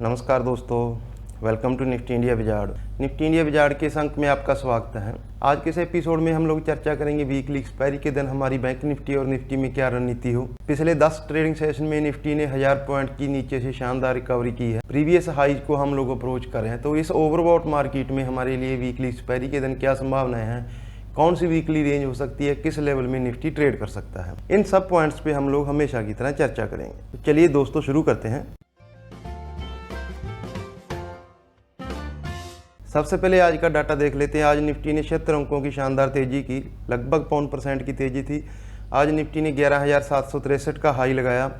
नमस्कार दोस्तों, welcome to Nifty India Wizard. Nifty India Wizard के इस अंक में आपका स्वागत है। आज के इस एपिसोड में हम लोग चर्चा करेंगे वीकली एक्सपायरी के दिन हमारी बैंक निफ्टी और निफ्टी में क्या रणनीति हो। पिछले 10 ट्रेडिंग सेशन में निफ्टी ने 1000 पॉइंट की नीचे से शानदार रिकवरी की है। प्रीवियस हाइज को हम लोग अप्रोच कर रहे हैं। तो इस ओवरबॉट मार्केट में हमारे लिए वीकली एक्सपायरी के दिन क्या संभावनाएं हैं, कौन सी वीकली रेंज हो सकती है, किस लेवल में निफ्टी ट्रेड कर सकता है, इन सब पॉइंट्स पे हम लोग हमेशा की तरह चर्चा करेंगे। तो चलिए दोस्तों शुरू करते हैं। सबसे पहले आज का डाटा देख लेते हैं। आज निफ्टी ने 76 अंकों की शानदार तेजी की, लगभग 0.5% की तेजी थी। आज निफ्टी ने 11,763 का हाई लगाया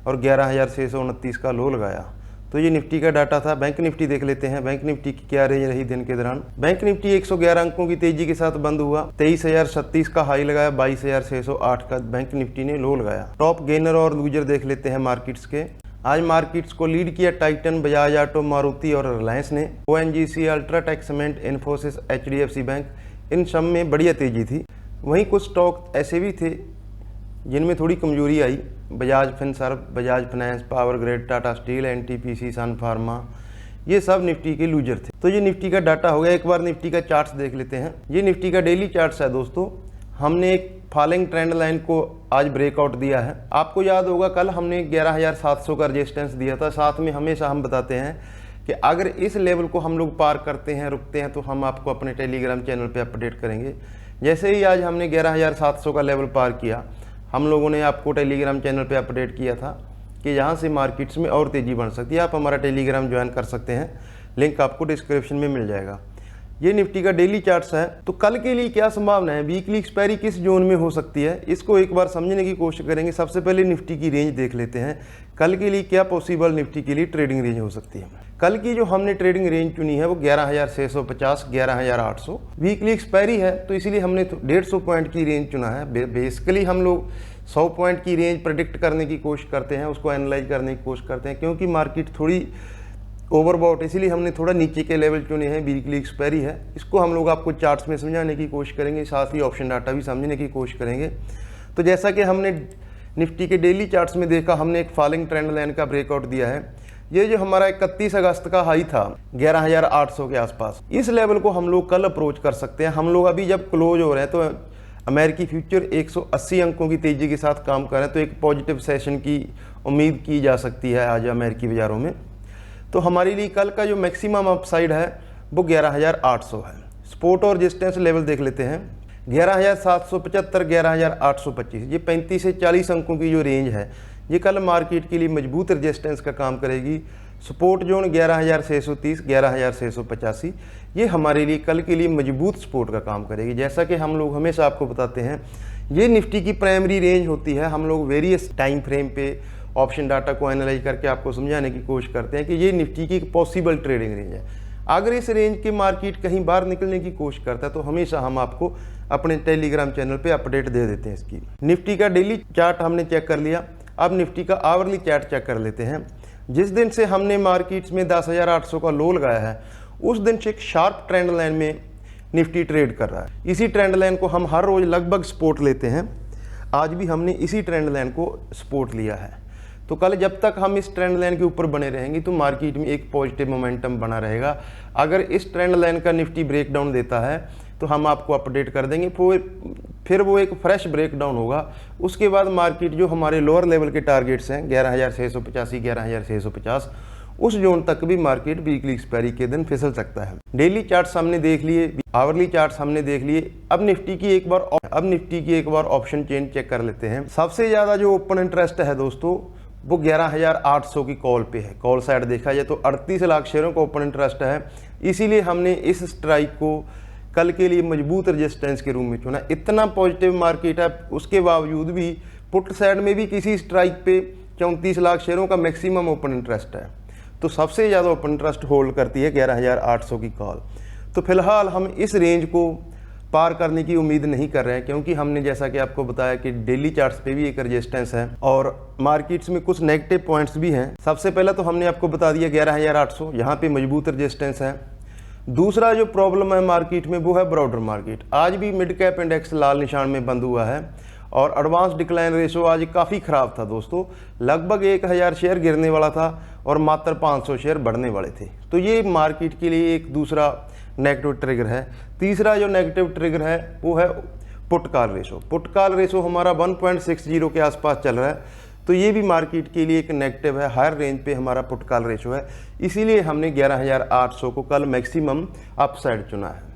और 11,629 का लो लगाया। तो ये निफ्टी का डाटा था। बैंक निफ्टी देख लेते हैं। बैंक निफ्टी की क्या रेंज रही दिन के दौरान। बैंक निफ्टी 111 अंकों की तेजी के साथ बंद हुआ। 23,036 का हाई लगाया, 22,608 का बैंक निफ्टी ने लो लगाया। टॉप गेनर और लूजर देख लेते हैं मार्केट्स के। आज मार्केट्स को लीड किया टाइटन, बजाज ऑटो, मारुति और रिलायंस ने। ONGC, UltraTech Cement, Infosys, HDFC Bank, इन सब में बढ़िया तेजी थी। वहीं कुछ स्टॉक ऐसे भी थे जिनमें थोड़ी कमजोरी आई। Bajaj Finserv, Bajaj Finance, Power Grid, Tata Steel, NTPC, Sun Pharma, ये सब निफ्टी के लूजर थे। तो ये निफ्टी का डाटा हो गया। एक बार निफ्टी का चार्ट्स देख लेते हैं। ये निफ्टी का डेली चार्ट्स है दोस्तों। हमने एक फॉलिंग ट्रेंड लाइन को आज ब्रेकआउट दिया है। आपको याद होगा कल हमने 11,700 का रेजिस्टेंस दिया था। साथ में हमेशा हम बताते हैं कि अगर इस लेवल को हम लोग पार करते हैं, रुकते हैं, तो हम आपको अपने टेलीग्राम चैनल पे अपडेट करेंगे। जैसे ही आज हमने 11,700 का लेवल पार किया, हम लोगों ने आपको टेलीग्राम चैनल पे अपडेट किया था कि यहाँ से मार्केट्स में और तेज़ी बढ़ सकती है। आप हमारा टेलीग्राम ज्वाइन कर सकते हैं, लिंक आपको डिस्क्रिप्शन में मिल जाएगा। ये निफ्टी का डेली चार्ट्स है। तो कल के लिए क्या संभावना है, वीकली एक्सपायरी किस जोन में हो सकती है, इसको एक बार समझने की कोशिश करेंगे। सबसे पहले निफ्टी की रेंज देख लेते हैं। कल के लिए क्या पॉसिबल निफ्टी के लिए ट्रेडिंग रेंज हो सकती है। कल की जो हमने ट्रेडिंग रेंज चुनी है वो 11,650, 11,800 वीकली एक्सपायरी है। तो इसीलिए हमने 150 पॉइंट की रेंज चुना है। बेसिकली हम लोग 100 पॉइंट की रेंज प्रेडिक्ट करने की कोशिश करते हैं, उसको एनालाइज करने की कोशिश करते हैं, क्योंकि मार्केट थोड़ी ओवरबॉट, इसीलिए हमने थोड़ा नीचे के लेवल चुने हैं। वीकली एक्सपायरी है, इसको हम लोग आपको चार्ट्स में समझाने की कोशिश करेंगे, साथ ही ऑप्शन डाटा भी समझने की कोशिश करेंगे। तो जैसा कि हमने निफ्टी के डेली चार्ट्स में देखा, हमने एक फॉलिंग ट्रेंड लाइन का ब्रेकआउट दिया है। ये जो हमारा 31 अगस्त का हाई था 11,800 के आसपास, इस लेवल को हम लोग कल अप्रोच कर सकते हैं। हम लोग अभी जब क्लोज हो रहे हैं तो अमेरिकी फ्यूचर 180 अंकों की तेजी के साथ काम कर रहे हैं, तो एक पॉजिटिव सेशन की उम्मीद की जा सकती है आज अमेरिकी बाज़ारों में। तो हमारे लिए कल का जो मैक्सिमम अपसाइड है वो 11,800 है। सपोर्ट और रेजिस्टेंस लेवल देख लेते हैं। 11,775, 11,825, ये 35 से 40 अंकों की जो रेंज है, ये कल मार्केट के लिए मजबूत रेजिस्टेंस का काम करेगी। सपोर्ट जोन 11,630, 11,685, ये हमारे लिए कल के लिए मजबूत सपोर्ट का काम करेगी। जैसा कि हम लोग हमेशा आपको बताते हैं, ये निफ्टी की प्राइमरी रेंज होती है। हम लोग वेरियस टाइम फ्रेम पे ऑप्शन डाटा को एनालाइज करके आपको समझाने की कोशिश करते हैं कि ये निफ्टी की पॉसिबल ट्रेडिंग रेंज है। अगर इस रेंज के मार्केट कहीं बाहर निकलने की कोशिश करता है तो हमेशा हम आपको अपने टेलीग्राम चैनल पे अपडेट दे देते हैं इसकी। निफ्टी का डेली चार्ट हमने चेक कर लिया। अब निफ्टी का आवरली चार्ट चेक कर लेते हैं। जिस दिन से हमने मार्केट्स में 10,800 का लो लगाया है, उस दिन से एक शार्प ट्रेंड लाइन में निफ्टी ट्रेड कर रहा है। इसी ट्रेंड लाइन को हम हर रोज लगभग सपोर्ट लेते हैं। आज भी हमने इसी ट्रेंड लाइन को सपोर्ट लिया है। तो कल जब तक हम इस ट्रेंड लाइन के ऊपर बने रहेंगे तो मार्केट में एक पॉजिटिव मोमेंटम बना रहेगा। अगर इस ट्रेंड लाइन का निफ्टी ब्रेकडाउन देता है तो हम आपको अपडेट कर देंगे, फिर वो एक फ्रेश ब्रेकडाउन होगा। उसके बाद मार्केट जो हमारे लोअर लेवल के टारगेट्स हैं 11,685, 11,650, उस जोन तक भी मार्केट वीकली एक्सपायरी के दिन फिसल सकता है। डेली चार्ट्स हमने देख लिए, आवरली चार्ट्स हमने देख लिए। अब निफ्टी की एक बार ऑप्शन चेन चेक कर लेते हैं। सबसे ज़्यादा जो ओपन इंटरेस्ट है दोस्तों वो 11,800 की कॉल पे है। कॉल साइड देखा जाए तो 38 लाख शेयरों का ओपन इंटरेस्ट है। इसीलिए हमने इस स्ट्राइक को कल के लिए मजबूत रेजिस्टेंस के रूप में चुना। इतना पॉजिटिव मार्केट है, उसके बावजूद भी पुट साइड में भी किसी स्ट्राइक पे 34 लाख शेयरों का मैक्सिमम ओपन इंटरेस्ट है। तो सबसे ज़्यादा ओपन इंटरेस्ट होल्ड करती है 11,800 की कॉल। तो फिलहाल हम इस रेंज को पार करने की उम्मीद नहीं कर रहे हैं, क्योंकि हमने जैसा कि आपको बताया कि डेली चार्ट्स पे भी एक रेजिस्टेंस है और मार्केट्स में कुछ नेगेटिव पॉइंट्स भी हैं। सबसे पहला तो हमने आपको बता दिया 11,800, यहाँ पे मजबूत रेजिस्टेंस है। दूसरा जो प्रॉब्लम है मार्केट में वो है ब्रॉडर मार्केट। आज भी मिड कैप इंडेक्स लाल निशान में बंद हुआ है और एडवांस डिक्लाइन रेशो आज काफ़ी ख़राब था दोस्तों, लगभग 1000 शेयर गिरने वाला था और मात्र 500 शेयर बढ़ने वाले थे। तो ये मार्केट के लिए एक दूसरा नेगेटिव ट्रिगर है। तीसरा जो नेगेटिव ट्रिगर है वो है put call ratio. Put call ratio हमारा 1.60 के आसपास चल रहा है, तो ये भी मार्केट के लिए एक नेगेटिव है। हायर रेंज पे हमारा पुट कॉल रेशो है, इसीलिए हमने 11800 को कल मैक्सिमम अपसाइड चुना है।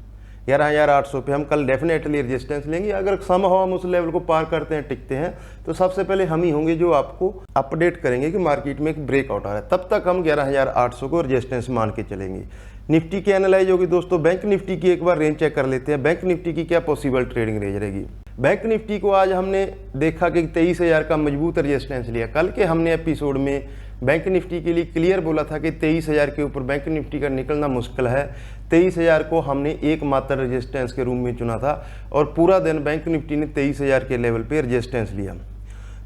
11800 पे हम कल डेफिनेटली रेजिस्टेंस लेंगे। अगर समहाउ हम उस लेवल को पार करते हैं, टिकते हैं, तो सबसे पहले हम ही होंगे जो आपको अपडेट करेंगे कि मार्केट में एक ब्रेकआउट आ रहा है। तब तक हम 11800 को रेजिस्टेंस मान के चलेंगे। निफ्टी की एनालाइज होगी दोस्तों। बैंक निफ्टी की एक बार रेंज चेक कर लेते हैं। बैंक निफ्टी की क्या पॉसिबल ट्रेडिंग रेंज रहेगी। बैंक निफ्टी को आज हमने देखा कि 23000 का मजबूत रेजिस्टेंस लिया। कल के हमने एपिसोड में बैंक निफ्टी के लिए क्लियर बोला था कि 23000 के ऊपर बैंक निफ्टी का निकलना मुश्किल है। 23000 को हमने एकमात्र रेजिस्टेंस के रूम में चुना था और पूरा दिन बैंक निफ्टी ने 23000 के लेवल पे रेजिस्टेंस लिया।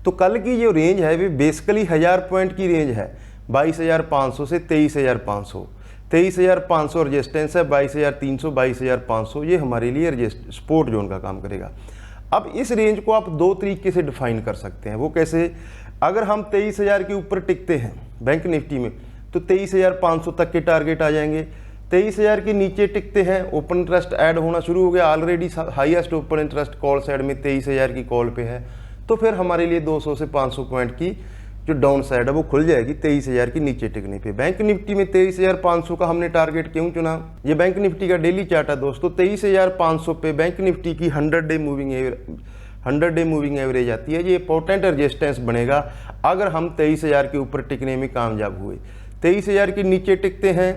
तो कल की जो रेंज है वो बेसिकली 1000 पॉइंट की रेंज है, 22500 से 23500। 23500 रेजिस्टेंस है, 22300 22500 ये हमारे लिए सपोर्ट जोन का काम करेगा। अब इस रेंज को आप दो तरीके से डिफाइन कर सकते हैं। वो कैसे, अगर हम 23000 के ऊपर टिकते हैं बैंक निफ्टी में तो 23500 तक के टारगेट आ जाएंगे। 23000 के नीचे टिकते हैं, ओपन इंटरेस्ट ऐड होना शुरू हो गया। Already highest open interest call side में 23000 की कॉल पे है, तो फिर हमारे लिए 200 से 500 पॉइंट की जो डाउन साइड है वो खुल जाएगी 23000 के नीचे टिकने पे। बैंक निफ्टी में 23500 का हमने टारगेट क्यों चुना, ये बैंक निफ्टी का डेली चार्ट है दोस्तों। 23500 पे बैंक निफ्टी की 100 डे मूविंग एवरेज आती है। ये इंपॉर्टेंट रेजिस्टेंस बनेगा अगर हम 23000 के ऊपर टिकने में कामयाब हुए। 23000 के नीचे टिकते हैं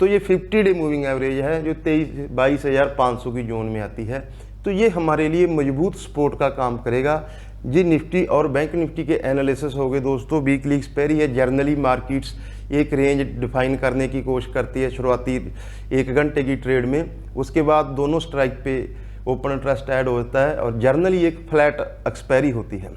तो ये 50 डे मूविंग एवरेज है जो 22500 की जोन में आती है। तो ये हमारे लिए मजबूत सपोर्ट का काम करेगा। जी निफ्टी और बैंक निफ्टी के एनालिसिस हो गए दोस्तों। वीकली एक्सपायरी है। जर्नली मार्केट्स एक रेंज डिफाइन करने की कोशिश करती है शुरुआती 1 घंटे की ट्रेड में, उसके बाद दोनों स्ट्राइक पे ओपन इंटरेस्ट ऐड होता है और जर्नली एक फ्लैट एक्सपायरी होती है।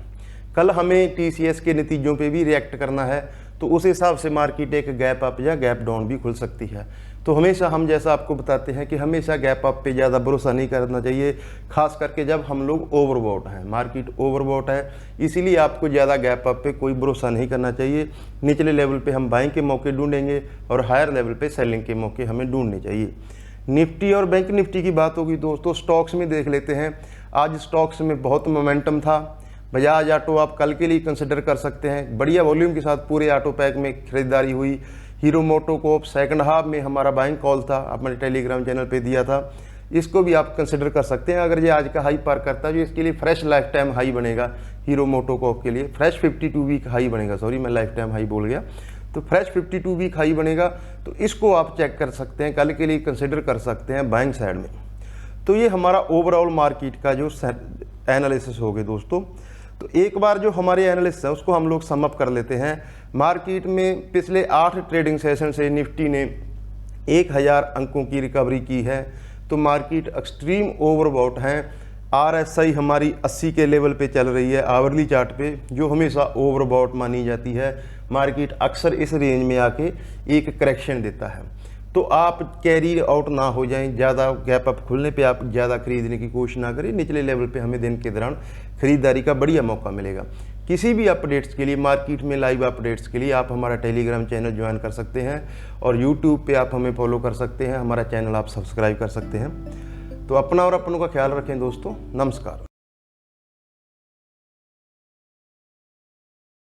कल हमें टीसीएस के नतीजों पे भी रिएक्ट करना है, तो उस हिसाब से मार्केट एक गैप अप या गैप डाउन भी खुल सकती है। तो हमेशा हम जैसा आपको बताते हैं कि हमेशा गैप अप पे ज़्यादा भरोसा नहीं करना चाहिए, खास करके जब हम लोग ओवरबॉट हैं, मार्केट ओवरबॉट है, इसीलिए आपको ज़्यादा गैप अप पे कोई भरोसा नहीं करना चाहिए। निचले लेवल पे हम बाइंग के मौके ढूंढेंगे और हायर लेवल पे सेलिंग के मौके हमें ढूंढने चाहिए। निफ्टी और बैंक निफ्टी की बात होगी दोस्तों। स्टॉक्स में देख लेते हैं। आज स्टॉक्स में बहुत मोमेंटम था। बजाज ऑटो आप कल के लिए कंसिडर कर सकते हैं, बढ़िया वॉल्यूम के साथ पूरे ऑटो पैक में खरीदारी हुई। हीरो मोटोकॉर्प सेकंड हाफ में हमारा बाइंग कॉल था, अपने टेलीग्राम चैनल पे दिया था, इसको भी आप कंसिडर कर सकते हैं। अगर ये आज का हाई पार करता है जो इसके लिए फ्रेश लाइफ टाइम हाई बनेगा, हीरो मोटोकॉर्प के लिए फ्रेश 52 वीक हाई बनेगा। सॉरी, मैं लाइफ टाइम हाई बोल गया। तो फ्रेश 52 वीक हाई बनेगा, तो इसको आप चेक कर सकते हैं, कल के लिए कंसिडर कर सकते हैं बाइंग साइड में। तो ये हमारा ओवरऑल मार्केट का जो एनालिसिस हो गया दोस्तों। तो एक बार जो हमारे एनालिसिस है उसको हम लोग सम अप कर लेते हैं। मार्केट में पिछले 8 ट्रेडिंग सेशन से निफ्टी ने 1000 अंकों की रिकवरी की है। तो मार्केट एक्सट्रीम ओवरबॉट है। RSI हमारी 80 के लेवल पे चल रही है आवरली चार्ट पे, जो हमेशा ओवरबॉट मानी जाती है। मार्केट अक्सर इस रेंज में आके एक करेक्शन देता है। तो आप कैरी आउट ना हो जाएं, ज़्यादा गैप अप खुलने पे आप ज़्यादा खरीदने की कोशिश ना करें। निचले लेवल पे हमें दिन के दौरान खरीदारी का बढ़िया मौका मिलेगा। किसी भी अपडेट्स के लिए, मार्केट में लाइव अपडेट्स के लिए आप हमारा टेलीग्राम चैनल ज्वाइन कर सकते हैं और यूट्यूब पे आप हमें फॉलो कर सकते हैं। हमारा चैनल आप सब्सक्राइब कर सकते हैं। तो अपना और अपनों का ख्याल रखें दोस्तों। नमस्कार।